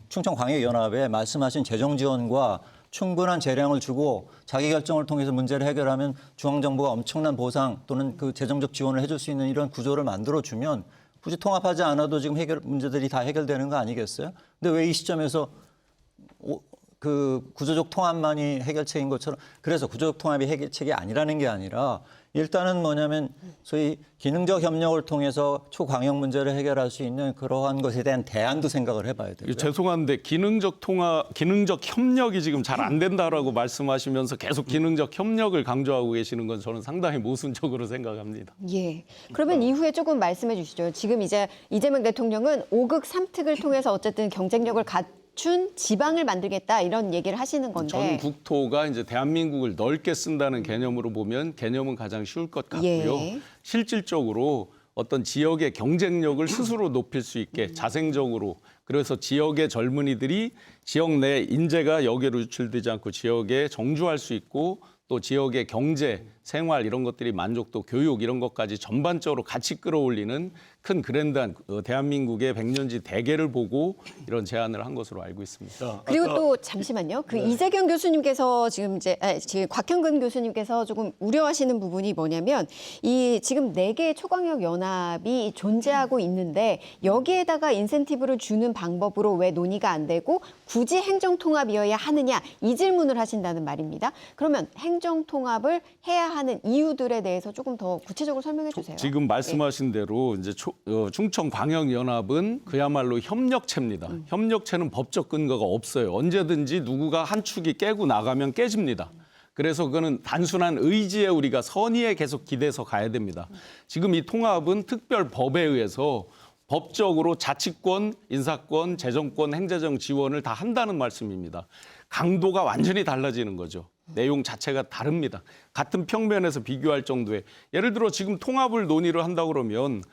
충청 광역 연합에 말씀하신 재정 지원과 충분한 재량을 주고 자기 결정을 통해서 문제를 해결하면 중앙정부가 엄청난 보상 또는 그 재정적 지원을 해줄 수 있는 이런 구조를 만들어주면 굳이 통합하지 않아도 지금 문제들이 다 해결되는 거 아니겠어요? 근데 왜 이 시점에서 그 구조적 통합만이 해결책인 것처럼 그래서 구조적 통합이 해결책이 아니라는 게 아니라 일단은 뭐냐면 소위 기능적 협력을 통해서 초광역 문제를 해결할 수 있는 그러한 것에 대한 대안도 생각을 해봐야 돼요. 죄송한데 기능적 협력이 지금 잘 안 된다라고 말씀하시면서 계속 기능적 협력을 강조하고 계시는 건 저는 상당히 모순적으로 생각합니다. 예. 그러면 이후에 조금 말씀해 주시죠. 지금 이제 이재명 대통령은 5극 3특을 통해서 어쨌든 경쟁력을 갖춘 지방을 만들겠다 이런 얘기를 하시는 건데. 전 국토가 이제 대한민국을 넓게 쓴다는 개념으로 보면 개념은 가장 쉬울 것 같고요. 예. 실질적으로 어떤 지역의 경쟁력을 스스로 높일 수 있게 자생적으로 그래서 지역의 젊은이들이 지역 내 인재가 여기로 유출되지 않고 지역에 정주할 수 있고 또 지역의 경제, 생활 이런 것들이 만족도, 교육 이런 것까지 전반적으로 같이 끌어올리는 큰 그랜드한 대한민국의 백년지 대계를 보고 이런 제안을 한 것으로 알고 있습니다. 그리고 또 잠시만요. 그 이재경 교수님께서 지금 곽형근 교수님께서 조금 우려하시는 부분이 뭐냐면 이 지금 4개의 초광역 연합이 존재하고 있는데 여기에다가 인센티브를 주는 방법으로 왜 논의가 안 되고 굳이 행정통합이어야 하느냐 이 질문을 하신다는 말입니다. 그러면 행정통합을 해야 하는 이유들에 대해서 조금 더 구체적으로 설명해 주세요. 지금 말씀하신 대로 이제 충청광역연합은 그야말로 협력체입니다. 협력체는 법적 근거가 없어요. 언제든지 누구가 한 축이 깨고 나가면 깨집니다. 그래서 그거는 단순한 의지에 우리가 선의에 계속 기대서 가야 됩니다. 지금 이 통합은 특별 법에 의해서 법적으로 자치권, 인사권, 재정권, 행재정 지원을 다 한다는 말씀입니다. 강도가 완전히 달라지는 거죠. 내용 자체가 다릅니다. 같은 평면에서 비교할 정도의 예를 들어 지금 통합을 논의를 한다 그러면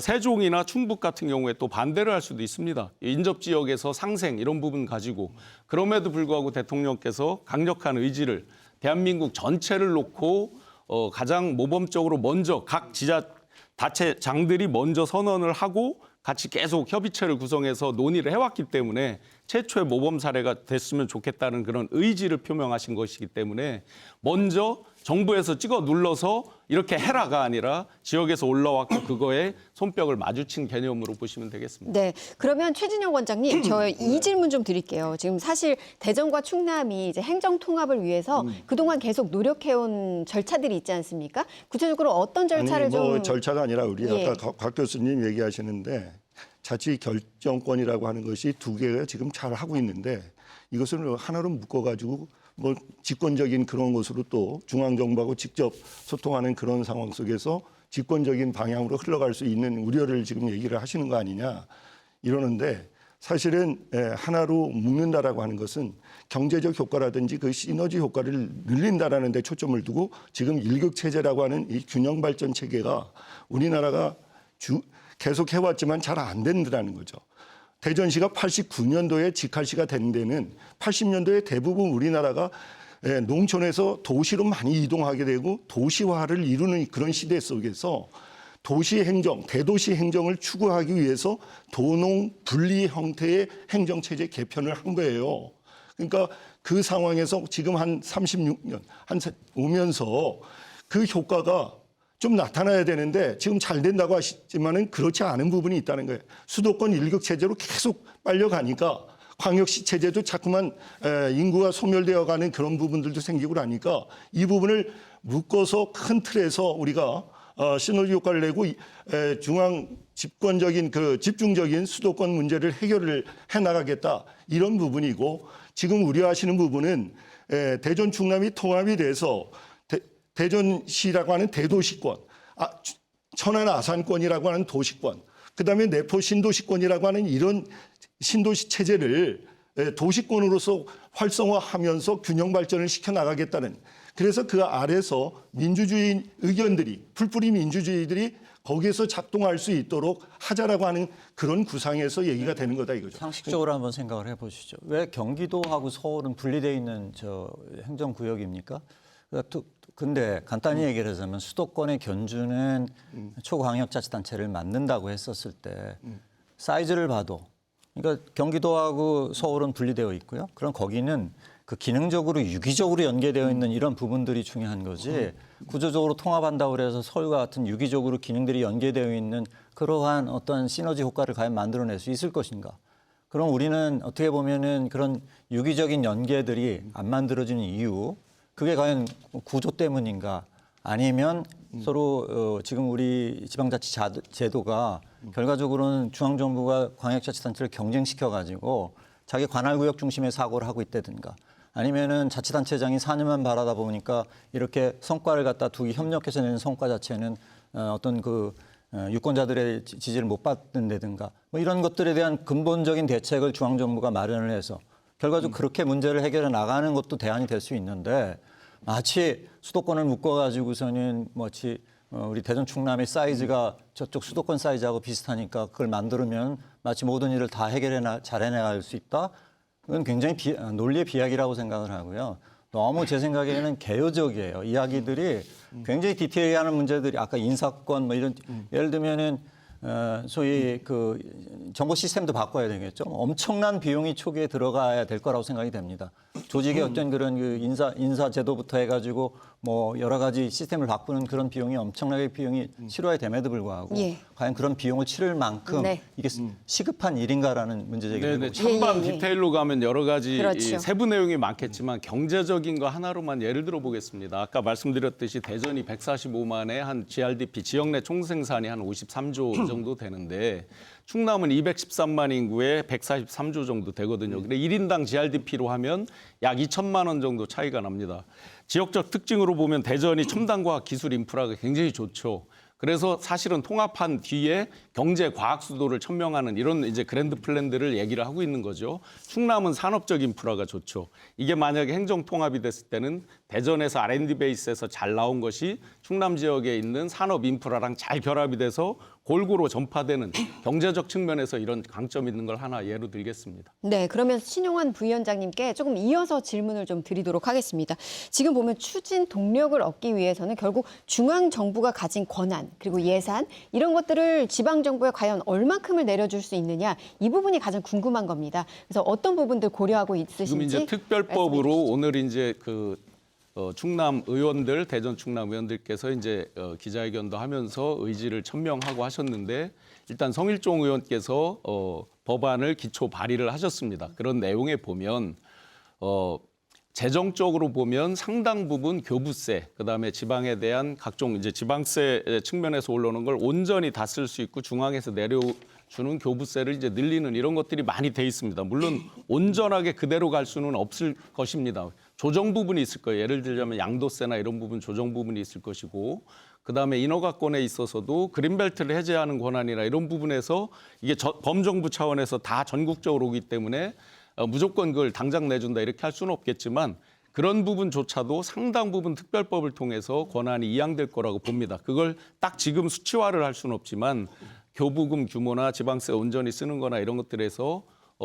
세종이나 충북 같은 경우에 또 반대를 할 수도 있습니다. 인접 지역에서 상생 이런 부분 가지고 그럼에도 불구하고 대통령께서 강력한 의지를 대한민국 전체를 놓고 가장 모범적으로 먼저 각 지자체장들이 먼저 선언을 하고 같이 계속 협의체를 구성해서 논의를 해왔기 때문에 최초의 모범 사례가 됐으면 좋겠다는 그런 의지를 표명하신 것이기 때문에 먼저 정부에서 찍어 눌러서 이렇게 해라가 아니라 지역에서 올라왔고 그거에 손뼉을 마주친 개념으로 보시면 되겠습니다. 네, 그러면 최진영 원장님, 저 이 질문 좀 드릴게요. 지금 사실 대전과 충남이 이제 행정 통합을 위해서 그동안 계속 노력해온 절차들이 있지 않습니까? 구체적으로 어떤 절차를 아니, 뭐 좀 절차가 아니라 우리 예. 아까 곽 교수님 얘기하시는데 자치 결정권이라고 하는 것이 2개가 지금 잘 하고 있는데 이것을 하나로 묶어가지고 뭐 집권적인 그런 것으로 또 중앙정부하고 직접 소통하는 그런 상황 속에서 집권적인 방향으로 흘러갈 수 있는 우려를 지금 얘기를 하시는 거 아니냐 이러는데 사실은 하나로 묶는다라고 하는 것은 경제적 효과라든지 그 시너지 효과를 늘린다라는 데 초점을 두고 지금 일극체제라고 하는 이 균형 발전 체계가 우리나라가 계속 해왔지만 잘 안 된다는 거죠. 대전시가 89년도에 직할시가 된 데는 80년도에 대부분 우리나라가 농촌에서 도시로 많이 이동하게 되고 도시화를 이루는 그런 시대 속에서 도시 행정, 대도시 행정을 추구하기 위해서 도농 분리 형태의 행정체제 개편을 한 거예요. 그러니까 그 상황에서 지금 한 36년 오면서 그 효과가 좀 나타나야 되는데 지금 잘 된다고 하시지만은 그렇지 않은 부분이 있다는 거예요. 수도권 일극 체제로 계속 빨려가니까 광역시 체제도 자꾸만 인구가 소멸되어가는 그런 부분들도 생기고 나니까 이 부분을 묶어서 큰 틀에서 우리가 시너지 효과를 내고 중앙 집권적인 집중적인 수도권 문제를 해결을 해나가겠다 이런 부분이고 지금 우려하시는 부분은 대전 충남이 통합이 돼서 대전시라고 하는 대도시권, 천안 아산권이라고 하는 도시권, 그다음에 내포 신도시권이라고 하는 이런 신도시 체제를 도시권으로서 활성화하면서 균형 발전을 시켜나가겠다는 그래서 그 아래서 민주주의 의견들이 풀뿌리 민주주의들이 거기에서 작동할 수 있도록 하자라고 하는 그런 구상에서 얘기가 되는 거다 이거죠. 상식적으로 한번 생각을 해보시죠. 왜 경기도하고 서울은 분리되어 있는 행정구역입니까? 근데 간단히 얘기를 하자면 수도권의 견주는 초광역자치단체를 만든다고 했었을 때 사이즈를 봐도 그러니까 경기도하고 서울은 분리되어 있고요. 그럼 거기는 그 기능적으로 유기적으로 연계되어 있는 이런 부분들이 중요한 거지 구조적으로 통합한다고 그래서 서울과 같은 유기적으로 기능들이 연계되어 있는 그러한 어떤 시너지 효과를 과연 만들어낼 수 있을 것인가. 그럼 우리는 어떻게 보면은 그런 유기적인 연계들이 안 만들어지는 이유 그게 과연 구조 때문인가 아니면 서로 지금 우리 지방자치 제도가 결과적으로는 중앙정부가 광역자치단체를 경쟁시켜가지고 자기 관할구역 중심의 사고를 하고 있다든가 아니면은 자치단체장이 4년만 바라다 보니까 이렇게 성과를 갖다 두기 협력해서 내는 성과 자체는 어떤 유권자들의 지지를 못 받는다든가 뭐 이런 것들에 대한 근본적인 대책을 중앙정부가 마련을 해서 결과적으로 그렇게 문제를 해결해 나가는 것도 대안이 될 수 있는데 마치 수도권을 묶어가지고서는 마치 우리 대전 충남의 사이즈가 저쪽 수도권 사이즈하고 비슷하니까 그걸 만들면 마치 모든 일을 다 잘 해나갈 수 있다. 그건 굉장히 논리의 비약이라고 생각을 하고요. 너무 제 생각에는 개요적이에요. 이야기들이 굉장히 디테일하는 문제들이 아까 인사권 뭐 이런 예를 들면은 소위 그 정보 시스템도 바꿔야 되겠죠. 엄청난 비용이 초기에 들어가야 될 거라고 생각이 됩니다. 조직의 어떤 그런 그 인사 제도부터 해가지고 뭐 여러 가지 시스템을 바꾸는 그런 비용이 엄청나게 비용이 치러야 됨에도 불구하고 과연 그런 비용을 치를 만큼 이게 시급한 일인가라는 문제 제기를 네네. 해보고 싶습니다. 찬반 디테일로 가면 여러 가지 그렇죠. 이 세부 내용이 많겠지만 경제적인 거 하나로만 예를 들어 보겠습니다. 아까 말씀드렸듯이 대전이 145만에 한 GRDP 지역 내 총생산이 한 53조 정도 되는데 충남은 213만 인구에 143조 정도 되거든요. 근데 1인당 GRDP로 하면 약 2천만 원 정도 차이가 납니다. 지역적 특징으로 보면 대전이 첨단과학 기술 인프라가 굉장히 좋죠. 그래서 사실은 통합한 뒤에 경제 과학 수도를 천명하는 이런 이제 그랜드 플랜들을 얘기를 하고 있는 거죠. 충남은 산업적 인프라가 좋죠. 이게 만약에 행정 통합이 됐을 때는 대전에서 R&D 베이스에서 잘 나온 것이 충남 지역에 있는 산업 인프라랑 잘 결합이 돼서 골고루 전파되는 경제적 측면에서 이런 강점이 있는 걸 하나 예로 들겠습니다. 네, 그러면 신용환 부위원장님께 조금 이어서 질문을 좀 드리도록 하겠습니다. 지금 보면 추진 동력을 얻기 위해서는 결국 중앙 정부가 가진 권한 그리고 예산 이런 것들을 지방 정부에 과연 얼마큼을 내려줄 수 있느냐 이 부분이 가장 궁금한 겁니다. 그래서 어떤 부분들 고려하고 있으신지 지금 이제 특별법으로 오늘 이제 충남 의원들, 대전 충남 의원들께서 이제 기자회견도 하면서 의지를 천명하고 하셨는데 일단 성일종 의원께서 법안을 기초 발의를 하셨습니다. 그런 내용에 보면 재정적으로 보면 상당 부분 교부세, 그다음에 지방에 대한 각종 이제 지방세 측면에서 올라오는 걸 온전히 다 쓸 수 있고 중앙에서 내려주는 교부세를 이제 늘리는 이런 것들이 많이 돼 있습니다. 물론 온전하게 그대로 갈 수는 없을 것입니다. 조정 부분이 있을 거예요. 예를 들자면 양도세나 이런 부분 조정 부분이 있을 것이고 그다음에 인허가권에 있어서도 그린벨트를 해제하는 권한이나 이런 부분에서 이게 범정부 차원에서 다 전국적으로 오기 때문에 무조건 그걸 당장 내준다 이렇게 할 수는 없겠지만 그런 부분조차도 상당 부분 특별법을 통해서 권한이 이양될 거라고 봅니다. 그걸 딱 지금 수치화를 할 수는 없지만 교부금 규모나 지방세 온전히 쓰는 거나 이런 것들에서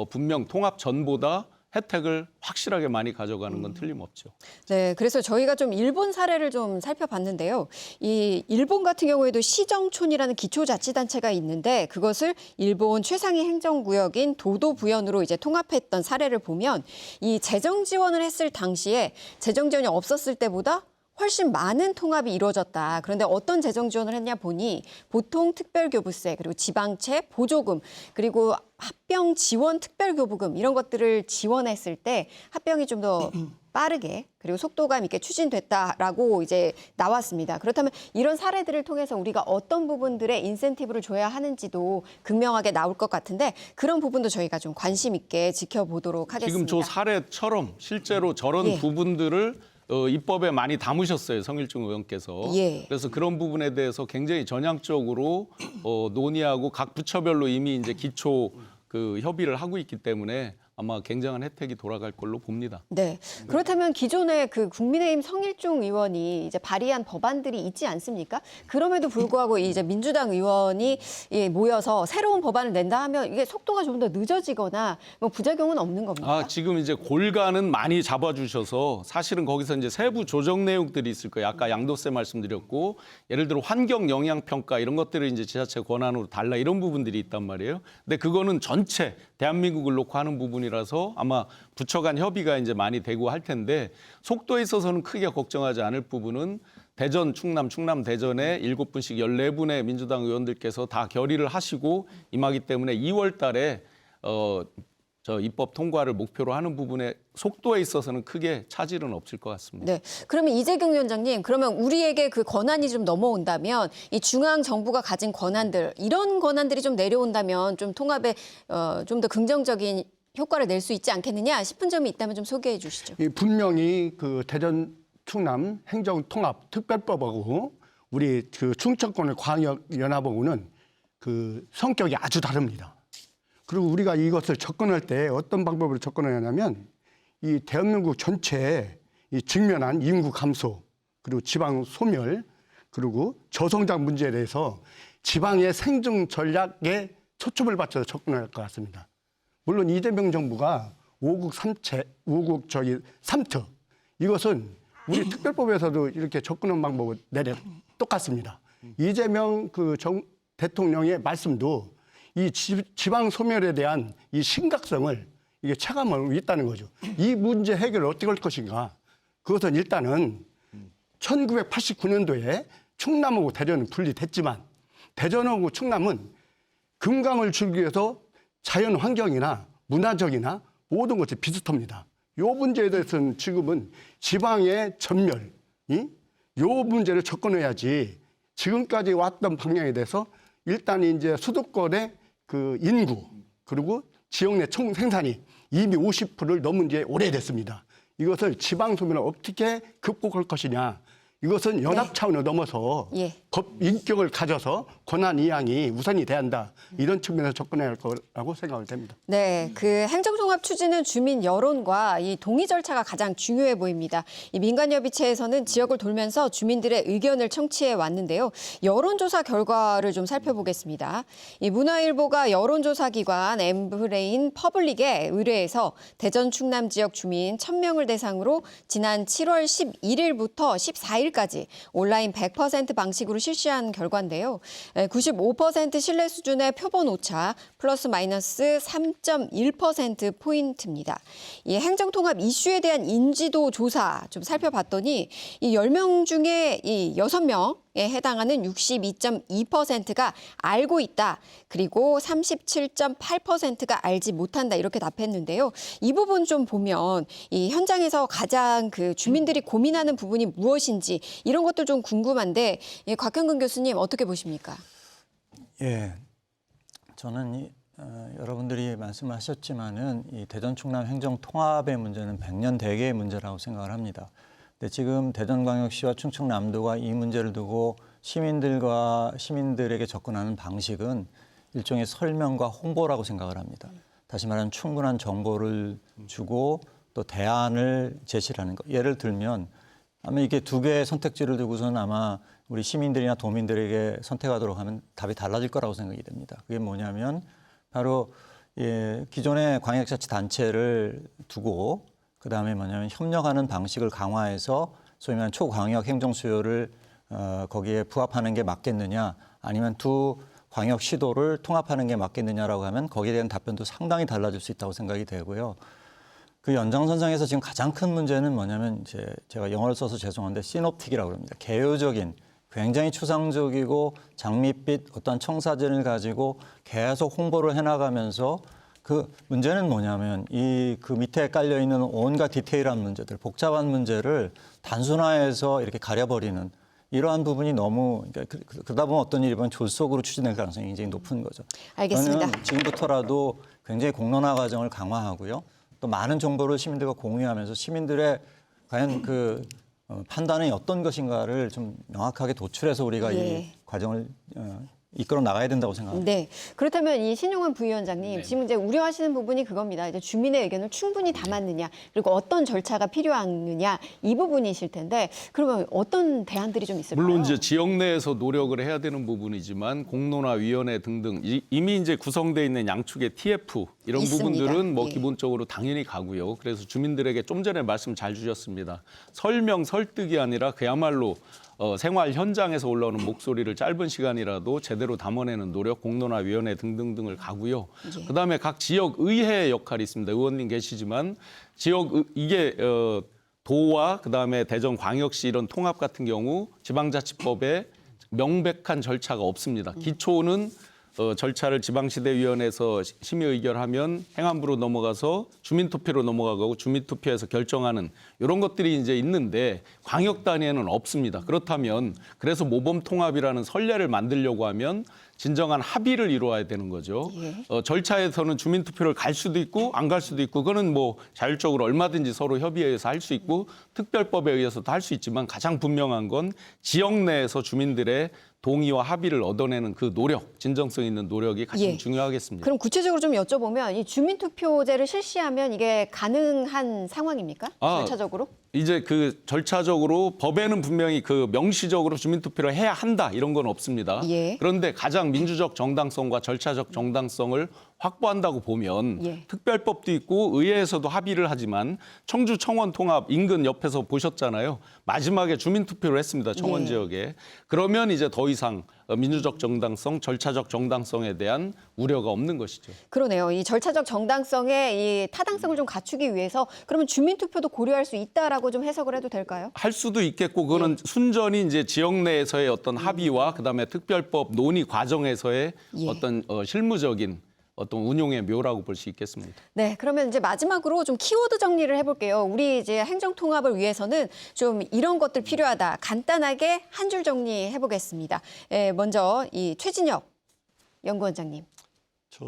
분명 통합 전보다 혜택을 확실하게 많이 가져가는 건 틀림없죠. 네, 그래서 저희가 좀 일본 사례를 좀 살펴봤는데요. 이 일본 같은 경우에도 시정촌이라는 기초자치단체가 있는데 그것을 일본 최상위 행정구역인 도도부현으로 이제 통합했던 사례를 보면 이 재정 지원을 했을 당시에 재정 지원이 없었을 때보다 훨씬 많은 통합이 이루어졌다. 그런데 어떤 재정 지원을 했냐 보니 보통 특별교부세 그리고 지방채, 보조금 그리고 합병 지원 특별교부금 이런 것들을 지원했을 때 합병이 좀 더 빠르게 그리고 속도감 있게 추진됐다라고 이제 나왔습니다. 그렇다면 이런 사례들을 통해서 우리가 어떤 부분들에 인센티브를 줘야 하는지도 극명하게 나올 것 같은데 그런 부분도 저희가 좀 관심 있게 지켜보도록 하겠습니다. 지금 저 사례처럼 실제로 저런 부분들을 입법에 많이 담으셨어요. 성일종 의원께서. 그래서 그런 부분에 대해서 굉장히 전향적으로 논의하고 각 부처별로 이미 이제 기초 협의를 하고 있기 때문에 아마 굉장한 혜택이 돌아갈 걸로 봅니다. 네. 그렇다면 기존에 그 국민의힘 성일종 의원이 이제 발의한 법안들이 있지 않습니까? 그럼에도 불구하고 이제 민주당 의원이 모여서 새로운 법안을 낸다 하면 이게 속도가 좀 더 늦어지거나 뭐 부작용은 없는 겁니까? 지금 이제 골간은 많이 잡아주셔서 사실은 거기서 이제 세부 조정 내용들이 있을 거예요. 아까 양도세 말씀드렸고 예를 들어 환경 영향 평가 이런 것들을 이제 지자체 권한으로 달라 이런 부분들이 있단 말이에요. 근데 그거는 전체 대한민국을 놓고 하는 부분이라서 아마 부처 간 협의가 이제 많이 되고 할 텐데 속도에 있어서는 크게 걱정하지 않을 부분은 대전, 충남, 대전에 7분씩 14분의 민주당 의원들께서 다 결의를 하시고 임하기 때문에 2월 달에 입법 통과를 목표로 하는 부분에 속도에 있어서는 크게 차질은 없을 것 같습니다. 네. 그러면 이재경 위원장님, 그러면 우리에게 그 권한이 좀 넘어온다면 이 중앙 정부가 가진 권한들 이런 권한들이 좀 내려온다면 좀 통합에 좀 더 긍정적인 효과를 낼 수 있지 않겠느냐 싶은 점이 있다면 좀 소개해 주시죠. 분명히 그 대전 충남 행정통합 특별법하고 우리 그 충청권의 광역연합원은 그 성격이 아주 다릅니다. 그리고 우리가 이것을 접근할 때 어떤 방법으로 접근하냐면 이 대한민국 전체에 이 직면한 인구 감소 그리고 지방 소멸 그리고 저성장 문제에 대해서 지방의 생존 전략에 초점을 맞춰서 접근할 것 같습니다. 물론 이재명 정부가 5국 3특 이것은 우리 특별법에서도 이렇게 접근하는 방법은 똑같습니다. 이재명 대통령의 말씀도 이 지방 소멸에 대한 이 심각성을 이게 체감하고 있다는 거죠. 이 문제 해결을 어떻게 할 것인가? 그것은 일단은 1989년도에 충남하고 대전은 분리됐지만 대전하고 충남은 금강을 줄기 위해서 자연 환경이나 문화적이나 모든 것이 비슷합니다. 이 문제에 대해서는 지금은 지방의 전멸, 이 문제를 접근해야지 지금까지 왔던 방향에 대해서 일단 이제 수도권의 그 인구 그리고 지역 내 총 생산이 이미 50%를 넘은 지 오래됐습니다. 이것을 지방 소멸을 어떻게 극복할 것이냐. 이것은 연합 차원을 넘어서 법 인격을 가져서 권한 이양이 우선이 돼야 한다. 이런 측면에서 접근해야 할 거라고 생각을 됩니다. 네, 그 행정통합 추진은 주민 여론과 이 동의 절차가 가장 중요해 보입니다. 이 민간협의체에서는 지역을 돌면서 주민들의 의견을 청취해 왔는데요. 여론조사 결과를 좀 살펴보겠습니다. 이 문화일보가 여론조사 기관 엠브레인 퍼블릭에 의뢰해서 대전 충남 지역 주민 1,000명을 대상으로 지난 7월 11일부터 14일까지 온라인 100% 방식으로 실시한 결과인데요. 95% 신뢰 수준의 표본 오차 플러스 마이너스 3.1%포인트입니다. 이 행정통합 이슈에 대한 인지도 조사 좀 살펴봤더니 이 10명 중에 이 6명에 해당하는 62.2%가 알고 있다. 그리고 37.8%가 알지 못한다. 이렇게 답했는데요. 이 부분 좀 보면 이 현장에서 가장 그 주민들이 고민하는 부분이 무엇인지 이런 것도 좀 궁금한데 곽현근 교수님 어떻게 보십니까? 예, 저는 여러분들이 말씀하셨지만은 이 대전 충남 행정 통합의 문제는 100년 대계의 문제라고 생각을 합니다. 근데 지금 대전광역시와 충청남도가 이 문제를 두고 시민들에게 접근하는 방식은 일종의 설명과 홍보라고 생각을 합니다. 다시 말하면 충분한 정보를 주고 또 대안을 제시하는 것. 예를 들면 아마 이게 두 개의 선택지를 두고서는 아마 우리 시민들이나 도민들에게 선택하도록 하면 답이 달라질 거라고 생각이 됩니다. 그게 뭐냐면 바로 기존의 광역자치단체를 두고 그다음에 뭐냐면 협력하는 방식을 강화해서 소위 말하는 초광역 행정 수요를 거기에 부합하는 게 맞겠느냐 아니면 두 광역 시도를 통합하는 게 맞겠느냐라고 하면 거기에 대한 답변도 상당히 달라질 수 있다고 생각이 되고요. 그 연장선상에서 지금 가장 큰 문제는 뭐냐면 제가 영어를 써서 죄송한데 시놉틱이라고 합니다. 개요적인 굉장히 추상적이고 장밋빛 어떤 청사진을 가지고 계속 홍보를 해나가면서 그 문제는 뭐냐면 그 밑에 깔려 있는 온갖 디테일한 문제들, 복잡한 문제를 단순화해서 이렇게 가려버리는 이러한 부분이 너무 그러다 보면 어떤 일이 보면 졸속으로 추진될 가능성이 굉장히 높은 거죠. 알겠습니다. 저는 지금부터라도 굉장히 공론화 과정을 강화하고요. 또 많은 정보를 시민들과 공유하면서 시민들의 과연 그 판단이 어떤 것인가를 좀 명확하게 도출해서 우리가 이 과정을 이끌어 나가야 된다고 생각합니다. 네. 그렇다면 이 신용환 부위원장님, 지금 이제 우려하시는 부분이 그겁니다. 이제 주민의 의견을 충분히 담았느냐, 그리고 어떤 절차가 필요하느냐 이 부분이실 텐데, 그러면 어떤 대안들이 좀 있을까요? 물론 이제 지역 내에서 노력을 해야 되는 부분이지만 공론화위원회 등등 이미 이제 구성돼 있는 양측의 TF 이런 있습니다. 부분들은 뭐 예. 기본적으로 당연히 가고요. 그래서 주민들에게 좀 전에 말씀 잘 주셨습니다. 설명 설득이 아니라 그야말로 생활 현장에서 올라오는 목소리를 짧은 시간이라도 제대로 담아내는 노력, 공론화위원회 등등등을 가고요. 그다음에 각 지역 의회의 역할이 있습니다. 의원님 계시지만 이게 도와 그다음에 대전광역시 이런 통합 같은 경우 지방자치법에 명백한 절차가 없습니다. 기초는 절차를 지방시대위원회에서 심의 의결하면 행안부로 넘어가서 주민투표로 넘어가고 주민투표에서 결정하는 이런 것들이 이제 있는데 광역 단위에는 없습니다. 그렇다면 그래서 모범통합이라는 선례를 만들려고 하면 진정한 합의를 이루어야 되는 거죠. 절차에서는 주민투표를 갈 수도 있고 안 갈 수도 있고 그거는 뭐 자율적으로 얼마든지 서로 협의에 의해서 할 수 있고 특별법에 의해서도 할 수 있지만 가장 분명한 건 지역 내에서 주민들의 동의와 합의를 얻어내는 그 노력, 진정성 있는 노력이 가장 중요하겠습니다. 그럼 구체적으로 좀 여쭤보면 이 주민투표제를 실시하면 이게 가능한 상황입니까? 절차적으로? 이제 그 절차적으로 법에는 분명히 그 명시적으로 주민투표를 해야 한다 이런 건 없습니다. 그런데 가장 민주적 정당성과 절차적 정당성을 확보한다고 보면 특별법도 있고 의회에서도 합의를 하지만 청주 청원 통합 인근 옆에서 보셨잖아요. 마지막에 주민투표를 했습니다. 청원 지역에. 그러면 이제 더 이상 민주적 정당성, 절차적 정당성에 대한 우려가 없는 것이죠. 그러네요. 이 절차적 정당성의 이 타당성을 좀 갖추기 위해서 그러면 주민투표도 고려할 수 있다라고 좀 해석을 해도 될까요? 할 수도 있겠고 그거는 순전히 이제 지역 내에서의 어떤 합의와 그다음에 특별법 논의 과정에서의 어떤 실무적인 어떤 운용의 묘라고 볼 수 있겠습니다. 네, 그러면 이제 마지막으로 좀 키워드 정리를 해볼게요. 우리 이제 행정 통합을 위해서는 좀 이런 것들 필요하다. 간단하게 한 줄 정리해 보겠습니다. 먼저 이 최진혁 연구원장님. 저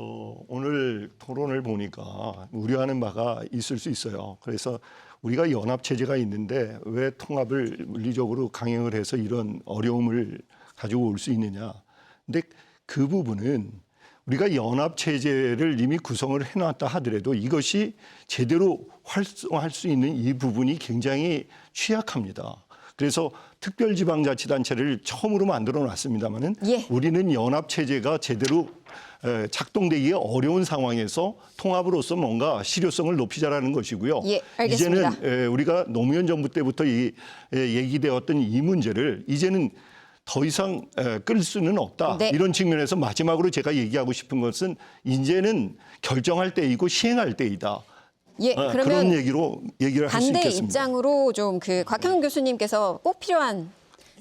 오늘 토론을 보니까 우려하는 바가 있을 수 있어요. 그래서 우리가 연합체제가 있는데 왜 통합을 물리적으로 강행을 해서 이런 어려움을 가지고 올 수 있느냐. 근데 그 부분은 우리가 연합체제를 이미 구성을 해놨다 하더라도 이것이 제대로 활성화할 수 있는 이 부분이 굉장히 취약합니다. 그래서 특별지방자치단체를 처음으로 만들어 놨습니다마는 우리는 연합체제가 제대로 작동되기 어려운 상황에서 통합으로서 뭔가 실효성을 높이자라는 것이고요. 알겠습니다. 이제는 우리가 노무현 정부 때부터 얘기되었던 이 문제를 이제는 더 이상 끌 수는 없다. 이런 측면에서 마지막으로 제가 얘기하고 싶은 것은 이제는 결정할 때이고 시행할 때이다. 그러면 그런 얘기를 할 수 있겠습니다. 반대 입장으로 좀 그 곽형훈 교수님께서 꼭 필요한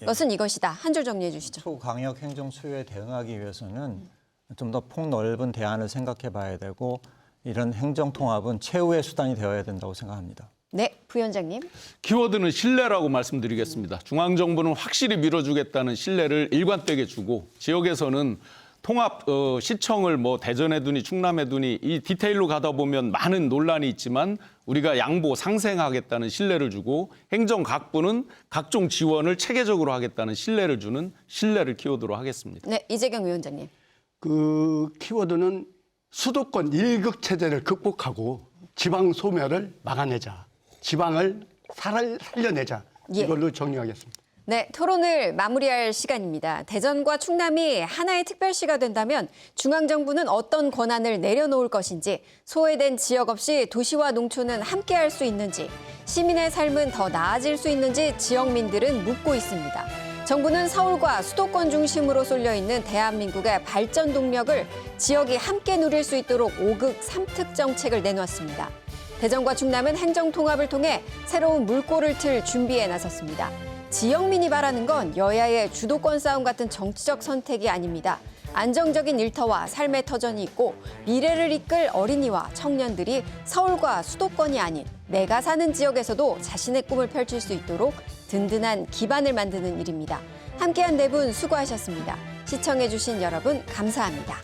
것은 이것이다. 한 줄 정리해 주시죠. 초광역 행정 수요에 대응하기 위해서는 좀 더 폭넓은 대안을 생각해 봐야 되고 이런 행정 통합은 최후의 수단이 되어야 된다고 생각합니다. 네, 부위원장님. 키워드는 신뢰라고 말씀드리겠습니다. 중앙정부는 확실히 밀어주겠다는 신뢰를 일관되게 주고 지역에서는 통합 시청을 뭐 대전에 두니 충남에 두니 이 디테일로 가다 보면 많은 논란이 있지만 우리가 양보 상생하겠다는 신뢰를 주고 행정각부는 각종 지원을 체계적으로 하겠다는 신뢰를 주는 신뢰를 키워드로 하겠습니다. 네, 이재경 위원장님. 그 키워드는 수도권 일극 체제를 극복하고 지방 소멸을 막아내자. 지방을 살려내자. 이걸로 정리하겠습니다. 네, 토론을 마무리할 시간입니다. 대전과 충남이 하나의 특별시가 된다면 중앙정부는 어떤 권한을 내려놓을 것인지, 소외된 지역 없이 도시와 농촌은 함께할 수 있는지, 시민의 삶은 더 나아질 수 있는지 지역민들은 묻고 있습니다. 정부는 서울과 수도권 중심으로 쏠려 있는 대한민국의 발전 동력을 지역이 함께 누릴 수 있도록 5극 3특 정책을 내놓았습니다. 대전과 충남은 행정통합을 통해 새로운 물꼬를 틀 준비에 나섰습니다. 지역민이 바라는 건 여야의 주도권 싸움 같은 정치적 선택이 아닙니다. 안정적인 일터와 삶의 터전이 있고 미래를 이끌 어린이와 청년들이 서울과 수도권이 아닌 내가 사는 지역에서도 자신의 꿈을 펼칠 수 있도록 든든한 기반을 만드는 일입니다. 함께한 네 분 수고하셨습니다. 시청해주신 여러분 감사합니다.